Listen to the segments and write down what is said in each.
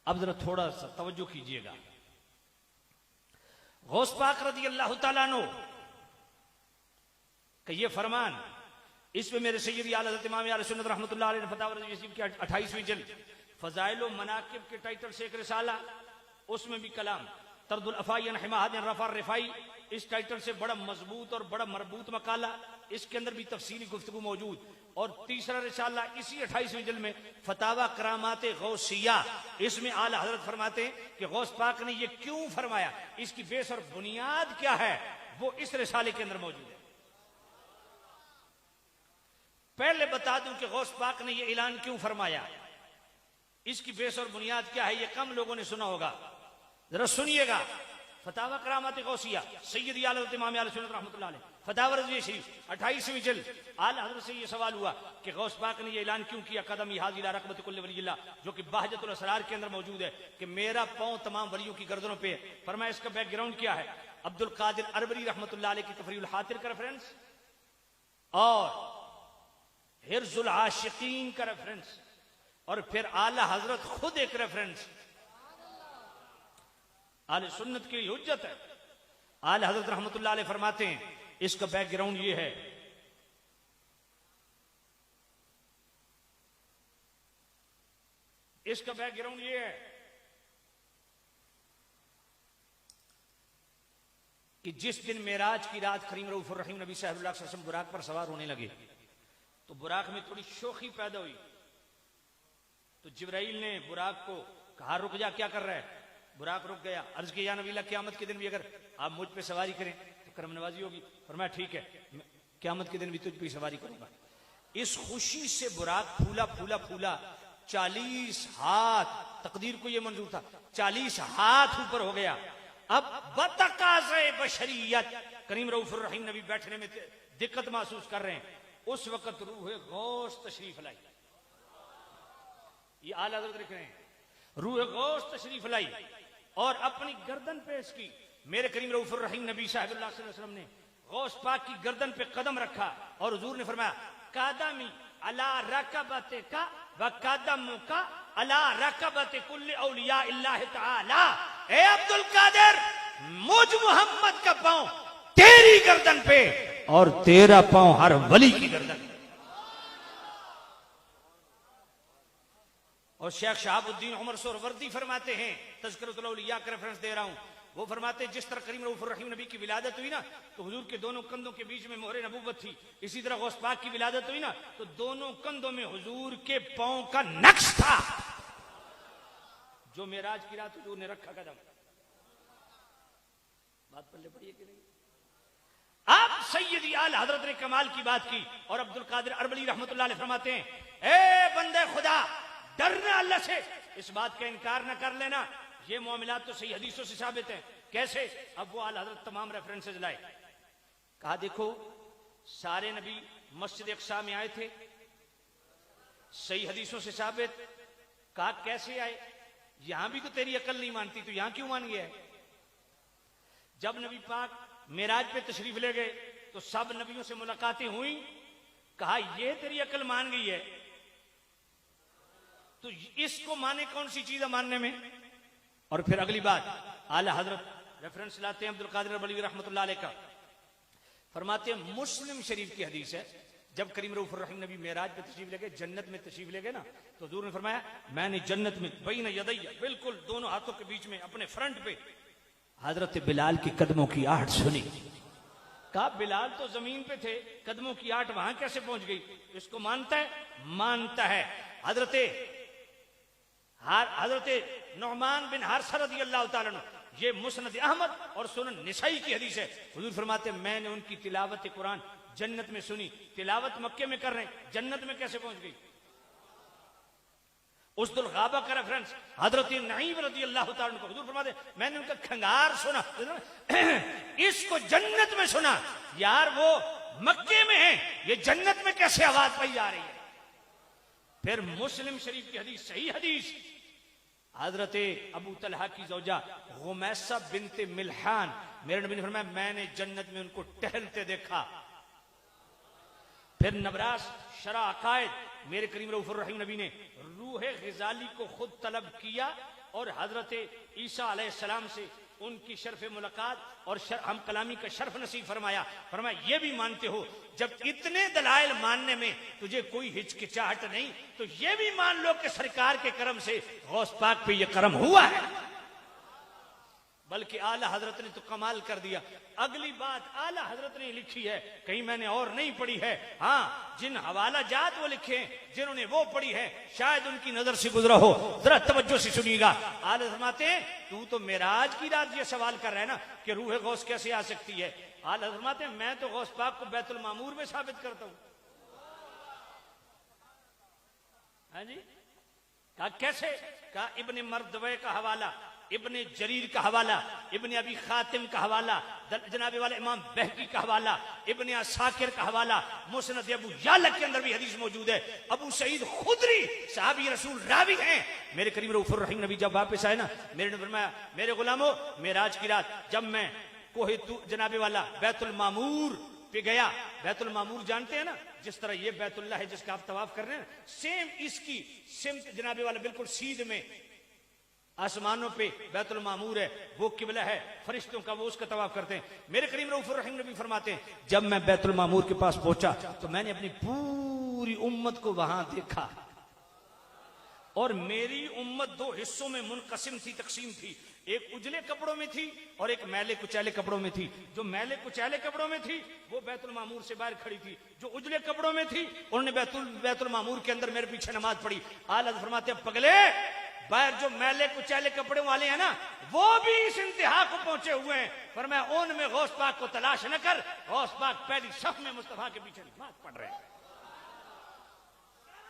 अब जरा थोड़ा सा तवज्जो कीजिएगा। गौस पाक रज़ी अल्लाह तआला अन्हु का ये फरमान, इसमें मेरे सैयदी आला हज़रत इमाम अहले सुन्नत रहमतुल्लाह अलैहि ने फतावा रज़वी की 28वीं जल्द फज़ाइल व मनाकिब के टाइटल से एक रिसाला, उसमें भी कलाम तरदुल अफ़ाई अन हिमायत रफ़ा रिफ़ाई, इस टाइटल से बड़ा मजबूत और बड़ा मरबूत मकाला, इसके अंदर भी तफसीली गुफ्तगू मौजूद। और तीसरा रिसाला इसी 28वीं जल्द में फतावा करामात गौसिया, इसमें आला हजरत फरमाते हैं कि गौस पाक ने ये क्यों फरमाया, इसकी बेस और बुनियाद क्या है, वो इस रिसाले के अंदर मौजूद है। पहले बता दूं कि गौस पाक ने ये ऐलान क्यों फरमाया, इसकी बेस और बुनियाद क्या है, ये कम लोगों ने सुना होगा, जरा सुनिएगा। फतावा करामात गौसिया सैयदी आला हज़रत इमाम अहले सुन्नत रहमतुल्लाह अलैह फतावा रज़वी शरीफ 28वीं जल्द, आला हज़रत से ये सवाल हुआ कि गौस पाक ने ये ऐलान क्यों किया, कदम हाज़ इला रक़बत कुल्ल वलिय्यिल्लाह, जो कि बहजतुल असरार के अंदर मौजूद है कि मेरा पांव तमाम वलियों की गर्दनों पे है। फरमाया इसका बैकग्राउंड क्या है, अब्दुल कादिर अरबरी रहमतुल्लाह अलैह की तफ़रीउल हातिर का रेफरेंस और हिर्ज़ुल आशिकीन का रेफरेंस, और फिर आला हजरत खुद एक रेफरेंस। आले सुन्नत की हुज्जत है। आला हजरत रहमतुल्लाह अलैह फरमाते हैं इसका बैकग्राउंड ये है, इसका बैकग्राउंड ये है कि जिस दिन मेराज की रात करीम रऊफुर रहीम नबी साहब सल्लल्लाहु अलैहि वसल्लम बुराक पर सवार होने लगे तो बुराक में थोड़ी शोखी पैदा हुई, तो जिब्राइल ने बुराक को कहा रुक जा, क्या कर रहा है। बुराक रुक गया। अर्ज किया नबी अल्लाह क़यामत के दिन भी अगर आप मुझ पे सवारी करें तो करम नवाजी होगी। फरमाया ठीक है, क़यामत के दिन भी तुझ पे सवारी करूंगा। इस खुशी से बुराक फूला फूला फूला 40 हाथ, तकदीर को यह मंजूर था, 40 हाथ ऊपर हो गया। अब बतकाज़े बशरियत करीम रऊफुर रहीम नबी बैठने में दिक्कत महसूस कर रहे हैं, उस वक्त रूह गौस तशरीफ लाई। ये आला हज़रत लिख रहे हैं, रूह गौस तशरीफ लाई और अपनी गर्दन पेश की। मेरे करीम रऊफुर रहीम नबी सल्लल्लाहु अलैहि वसल्लम ने गौस पाक की गर्दन पे कदम रखा और हुजूर ने फरमाया कादमी अला रकबते का व कदमु का अला रकबते कुल्ल औलिया इल्लाह तआला। ए अब्दुल कादिर, मुझ मोहम्मद का पांव तेरी गर्दन पे और तेरा पांव हर वली की गर्दन पे। और शेख शहाबुद्दीन उमर सोहरवर्दी फरमाते हैं, तज़किरतुल औलिया का रेफरेंस दे रहा हूं, वो फरमाते हैं जिस तरह करीम रऊफुर रहीम नबी की विलादत हुई ना तो हुजूर के दोनों कंधों के बीच में मोहरे नबूवत थी, इसी तरह गौस पाक की विलादत हुई ना तो दोनों कंधों में हुजूर के पांव का नक्श था, जो मेराज की रात हुजूर ने रखा कदम। बात पल्ले पड़ी है कि नहीं। अब सैयदी आला हजरत ने कमाल की बात की और अब्दुल कादिर अरबली रहमतुल्लाह अलैह फरमाते हैं, ए बंदे खुदा, डरना अल्लाह से, इस बात का इनकार न कर लेना, ये मामलात तो सही हदीसों से साबित है। कैसे? अब वो आला हजरत तमाम रेफरेंसेज लाए, कहा देखो सारे नबी मस्जिद अक्सा में आए थे, सही हदीसों से साबित। कहा कैसे आए, यहां भी तो तेरी अकल नहीं मानती, तो यहां क्यों मान गया है। जब नबी पाक मेराज पे तशरीफ ले गए तो सब नबियों से मुलाकातें हुई, कहा ये तेरी अकल मान गई है तो इसको माने कौन सी चीज है मानने में। और फिर अगली बात आला हजरत रेफरेंस लाते हैं अब्दुल कादिर अरबली रहमतुल्लाह अलैह का, फरमाते हैं मुस्लिम शरीफ की हदीस है, जब करीम रऊफुर रहीम नबी मेराज पे तशरीफ ले गए, जन्नत में तशरीफ ले गए ना, तो हुजूर ने फरमाया मैंने जन्नत में बैन यदैया, बिल्कुल दोनों हाथों के बीच में अपने फ्रंट पे हजरत बिलाल के कदमों की आहट सुनी। कहा बिलाल तो जमीन पे थे, कदमों की आहट वहां कैसे पहुंच गई। इसको मानता है, मानता है। हजरत नुअमान बिन हारिसा रज़ियल्लाहु ताला अन्हु, ये मुस्नद अहमद और सुनन निसाई की हदीस है। हुजूर फरमाते मैंने उनकी तिलावत कुरान जन्नत में सुनी, तिलावत मक्के में कर रहे हैं, जन्नत में कैसे पहुंच गई। उसदुल गाबा का रेफरेंस हजरत नईम रज़ियल्लाहु ताला अन्हु, हुजूर फरमाते मैंने उनका खंगार सुना, इसको जन्नत में सुना। यार वो मक्के में है, ये जन्नत में कैसे आवाज पाई जा रही है। फिर मुस्लिम शरीफ की हदीस, सही हदीस, हजरत अबू तलहा की जौजा गुमैसा बिनते मिल्हान, मेरे नबी ने फरमाया मैंने जन्नत में उनको टहलते देखा। फिर नबरास शरा अकायद मेरे करीम रऊफुर रहीम नबी ने रूह गिजाली को खुद तलब किया और हजरत ईसा अलैहिस्सलाम से उनकी शर्फ मुलाकात और हम कलामी का शर्फ नसीब फरमाया। फरमाया ये भी मानते हो जब इतने दलाइल मानने में तुझे कोई हिचकिचाहट नहीं तो ये भी मान लो कि सरकार के करम से गौस पाक पे ये करम हुआ है। बल्कि आला हजरत ने तो कमाल कर दिया। अगली बात आला हजरत ने लिखी है, कहीं मैंने और नहीं पढ़ी है। हाँ, जिन हवाला जात वो लिखे जिन्होंने वो पढ़ी है शायद उनकी नजर से गुजरा हो, जरा तवज्जो से सुनिएगा। आला फरमाते हैं तू तो मेराज की रात ये सवाल कर रहा है ना कि रूह गौस कैसे आ सकती है। आला फरमाते हैं मैं तो गौस पाक को बैतुल मामूर में साबित करता हूं। हाँ जी, कहा कैसे? कहा इब्ने मर्दवे का हवाला, इब्ने जरीर का हवाला, इब्ने अबी खातिम का हवाला, जनाबे वाले इमाम बहकी का हवाला, इब्ने असाकिर का हवाला, मुस्नद अबू याला के अंदर भी हदीस मौजूद है। अबू सईद खुदरी सहाबी रसूल रावी हैं। मेरे करीम रऊफुर रहीम नबी जब वापस आए ना, मेरे ने फरमाया मेरे गुलामों मेराज की रात जब मैं कोहे जनाबे वाला बैतुल मामूर पे गया, बैतुल मामूर जानते हैं ना, जिस तरह ये बैतुल्लाह है जिसका आप तवाफ कर रहे हैं, सेम इसकी सिमत जनाबे वाला बिल्कुल सीध में आसमानों पे बैतुल मामूर है, वो किबला है फरिश्तों का, वो उसका तवाफ करते हैं। मेरे करीम रऊफुर रहीम नबी फरमाते हैं जब मैं बैतुल मामूर के पास पहुंचा तो मैंने अपनी पूरी उम्मत को वहां देखा और मेरी उम्मत दो हिस्सों में मुनकसिम थी, तकसीम थी। एक उजले कपड़ों में थी और एक मैले कुचैले कपड़ों में थी। जो मैले कुचैले कपड़ों में थी वो बैतुल मामूर से बाहर खड़ी थी, जो उजले कपड़ों में थी उन्होंने बैतुल मामूर के अंदर मेरे पीछे नमाज पढ़ी। आला फरमाते हैं पगले बाहर जो मैले कुचैले कपड़ों वाले हैं ना वो भी इस इंतहा को पहुंचे हुए हैं। पर मैं उनमें गौस पाक को तलाश न कर, गौस पाक पहली सफ में मुस्तफा के पीछे नमाज पढ़ रहे हैं।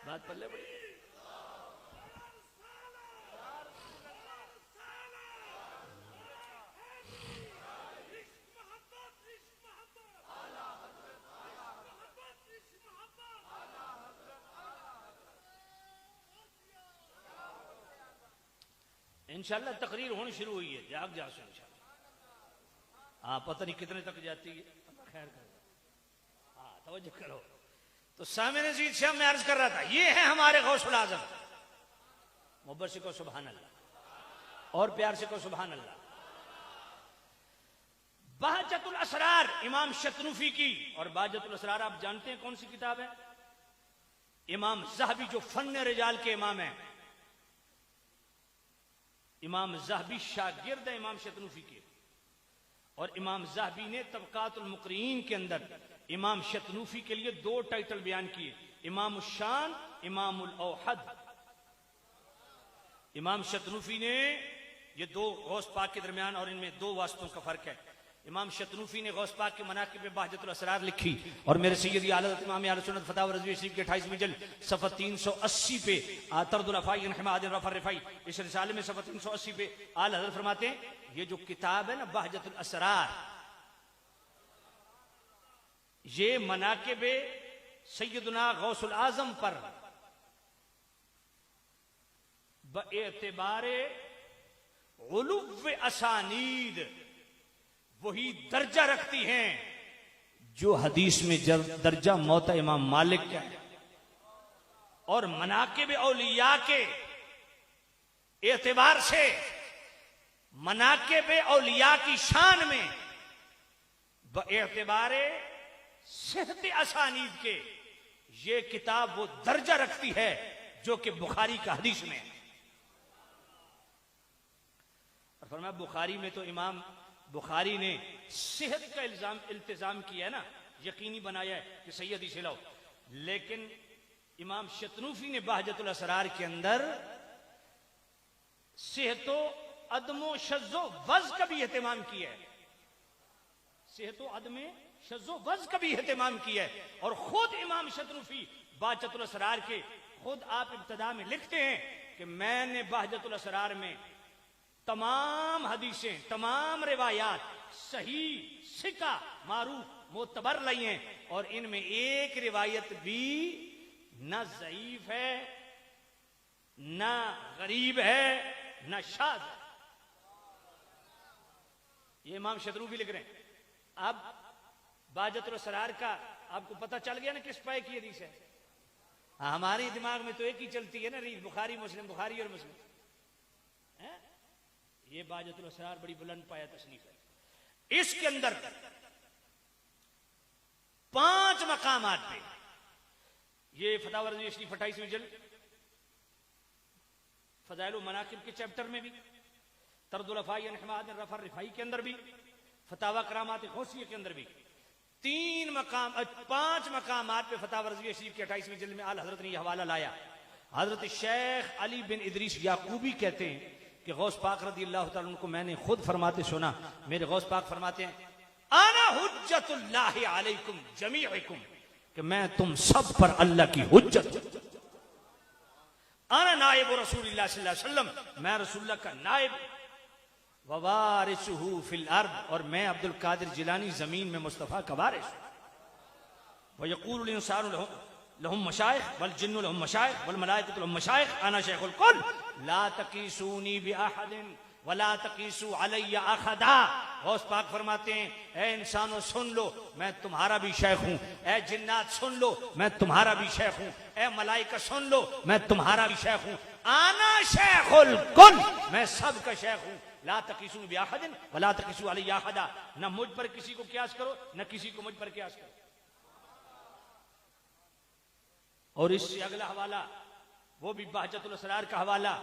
बात पल्ले बड़ी। इंशाल्लाह तकरीर होनी शुरू हुई है, जाग जा सो इंशाल्लाह। हाँ, पता नहीं कितने तक जाती है, खैर करो। हाँ, तवज्जो करो। तो सामने जी से मैं अर्ज कर रहा था ये है हमारे गौसुल आजम। मोहब्बत से को सुभान अल्लाह और प्यार से को सुभान अल्लाह। बहजतुल असरार इमाम शतरूफी की, और बहजतुल असरार आप जानते हैं कौन सी किताब है? इमाम ज़हबी जो फन रिजाल के इमाम है, इमाम ज़हबी शागिर्द है इमाम शतरूफी के, और इमाम ज़हबी ने तबकातुल मुक़र्रीन के अंदर इमाम शतरूफी के लिए दो टाइटल बयान किए, इमाम शान, इमामुल औहद। इमाम शतरूफी ने ये दो गौस पाक के दरमियान और इनमें दो वास्तों का फर्क है। इमाम शतरूफी ने गौस पाक के मनाकिब में बहजतुल असरार लिखी और मेरे सैयदी आला हज़रत इमाम अहले सुन्नत फतावा रज़वी शरीफ के 28वीं जल्द सफ़ा 380 पे तरदुल अफ़ाई इनहमाद रफ़ा रिफ़ाई इस रिसाले में सफ़ा 380 पे आला हज़रत फरमाते हैं ये जो किताब है ना बहजतुल असरार, ये मनाकिब सैयदना गौसुल आज़म पर बएतिबारे उलुव्व असानीद वही दर्जा रखती हैं जो हदीस में दर्जा मौता इमाम मालिक का है। और मनाकिब औलिया के एतबार से मनाकिब औलिया की शान में बएतिबारे सेहत असानीद के ये किताब वो दर्जा रखती है जो कि बुखारी का हदीस में है। और फरमाया बुखारी में तो इमाम बुखारी ने सेहत का इल्तिजाम किया है ना, यकीनी बनाया है कि सही हदीस लाओ, लेकिन इमाम शतरूफी ने बहजतुल असरार के अंदर सेहतो अदमो शज़्ज़ो वज़ का भी एहतमाम किया है, सेहतो अदमे शज़्ज़ो वज़ का भी एहतमाम किया है। और खुद इमाम शतरूफी बहजतुल असरार के खुद आप इब्तिदा में लिखते हैं कि मैंने बहजतुल असरार में तमाम हदीसें, तमाम रिवायात सही, सिका, मारूफ, मोतबर लाई हैं और इनमें एक रिवायत भी न ज़ईफ है, न गरीब है, न शाज़ है। ये इमाम शतरूफी लिख रहे हैं। अब बहजतुल असरार का आपको पता चल गया ना किस पाए की हदीस है। हमारे दिमाग में तो एक ही चलती है ना रील, बुखारी मुस्लिम, बुखारी और मुस्लिम है? ये बाजतुल असरार बड़ी बुलंद पाया तसनीफ है। इसके अंदर 5 मकामात पे ये फतावा रज़वी शरीफ 28वीं जल्द, फज़ाइल व मनाकिब के चैप्टर में भी, तरदुल अफ़ाई अन हमाद रफ़र रिफ़ाई के अंदर भी, फतावा करामात गौसिया के अंदर भी 5 मकामात पे फतावा रज़वी शरीफ के 28वीं जल्द में आला हज़रत ने यह हवाला लाया। हज़रत शेख अली बिन इदरीस याकूबी कहते हैं कि गौस पाक रज़ी अल्लाह तआला अन्हु को मैंने खुद फरमाते सुना। मेरे गौस पाक फरमाते हैं आना हुज्जतुल्लाहि अलैकुम जमीअकुम, कि मैं तुम सब पर अल्लाह की हुज्जत, आना नाइब रसूलुल्लाह सल्लल्लाहु अलैहि वसल्लम, मैं रसूलुल्लाह का नाइब, ववारिसुहु फिल अर्द, और मैं अब्दुल कादिर जिलानी जमीन में मुस्तफा का वारिस। व यक़ूलुल इंसानु लहुम मशाइख वल जिन्नु लहुम मशाइख वल मलाइकतु लहुम मशाइख अना शैखुल कुल ला तकीसूनी बिअहदिन वला तकीसू अलैया अहदा। गौस पाक फरमाते हैं ए इंसानों सुन लो मैं तुम्हारा भी शेख हूं, ए जिन्नात सुन लो मैं तुम्हारा भी शेख हूं, ए मलाइका सुन लो मैं तुम्हारा भी शेख हूं, आना शैखुल कुल, मैं सब का शेख हूं। ला तकीसू बिअहदिन वला तकीसू अलैया अहदा, न मुझ पर किसी को कियास करो न किसी को मुझ पर कियास करो। और इससे अगला हवाला वो भी बहजतुल असरार का हवाला,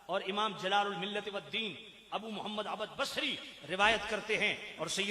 और इमाम जलालुल मिल्लत वद्दीन अबू मोहम्मद अबद बसरी रिवायत करते हैं, और सैयद